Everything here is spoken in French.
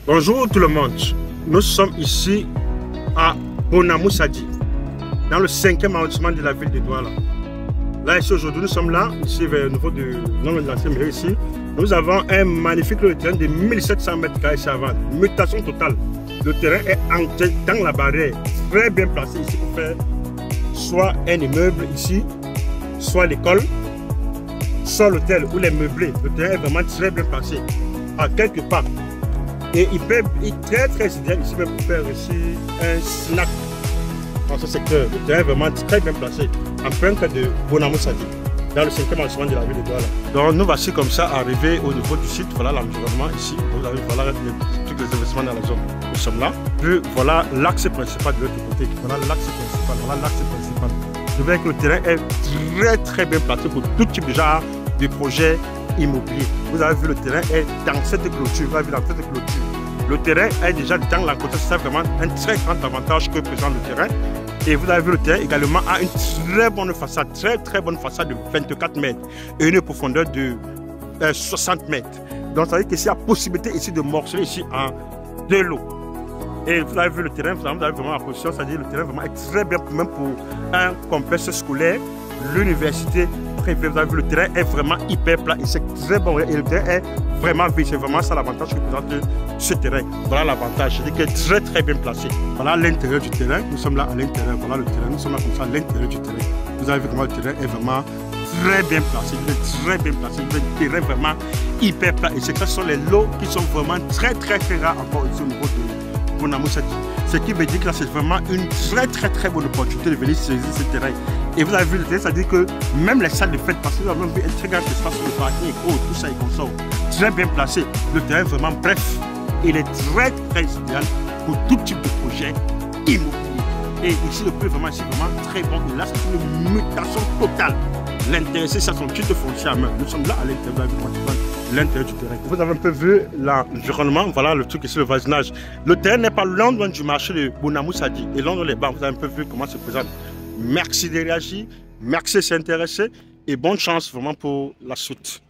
Bonjour tout le monde, nous sommes ici à Bonamou-Sadi, dans le 5e arrondissement de la ville de Douala. Là, ici aujourd'hui, nous sommes là, ici vers le niveau de l'ancienne mairie ici. Nous avons un magnifique terrain de 1700 mètres carrés ici à vendre, mutation totale. Le terrain est dans la barrière, très bien placé ici pour faire soit un immeuble ici, soit l'école, soit l'hôtel ou les meublés. Le terrain est vraiment très bien placé, à quelques pas. Et il peut être très idéal ici même pour faire ici un snack dans ce secteur. Le terrain est vraiment très bien placé, en plein cœur de Bonamou-Sadi, dans le 5e arrondissement de la ville de Douala. Donc nous voici comme ça arrivés au niveau du site. Voilà l'environnement ici. Vous avez voilà tous les investissements dans la zone. Nous sommes là. Puis voilà l'axe principal de l'autre côté. Voilà l'axe principal. Voilà l'axe principal. Je veux dire que le terrain est très bien placé pour tout type de genre de projet immobilier. Vous avez vu, le terrain est dans cette clôture. Vous avez vu dans cette clôture. Le terrain est déjà dans la clôture. C'est vraiment un très grand avantage que présente le terrain. Et vous avez vu, le terrain également a une très bonne façade, très bonne façade de 24 mètres et une profondeur de 60 mètres. Donc ça veut dire qu'ici, il y a possibilité ici de morceler ici en de l'eau. Et vous avez vu le terrain, vous avez vraiment la position, c'est-à-dire le terrain vraiment est très bien, même pour un complexe scolaire, l'université privée. Vous avez vu, le terrain est vraiment hyper plat et c'est très bon. Et le terrain est vraiment vide. C'est vraiment ça l'avantage que présente ce terrain. Voilà l'avantage, c'est-à-dire qu'il est très bien placé. Voilà l'intérieur du terrain. Nous sommes là à l'intérieur. Voilà le terrain. Nous sommes là comme ça à l'intérieur du terrain. Vous avez vu comment le terrain est vraiment très bien placé. Il est très bien placé. Le terrain est vraiment hyper plat. Et c'est que ce sont les lots qui sont vraiment très rares encore ici au niveau de Bonamou-Sadi. Ce qui veut dire que là, c'est vraiment une très bonne opportunité de venir saisir ce terrain. Et vous avez vu le terrain, ça veut dire que même les salles de fête, parce que vous avez même vu un très grand espace sur le parking et tout ça et comme ça, très bien placé. Le terrain vraiment, bref, il est très idéal pour tout type de projet immobilier. Et ici, le prix vraiment, c'est vraiment très bon. Et là, c'est une mutation totale. L'intéressé, c'est son titre foncier à main. Nous sommes là à l'intérieur l'intérieur du terrain. Vous avez un peu vu l'environnement, voilà le truc ici, le voisinage. Le terrain n'est pas loin du marché de Bonamou-Sadi et loin les bancs. Vous avez un peu vu comment se présente. Merci de réagir, merci de s'intéresser et bonne chance vraiment pour la suite.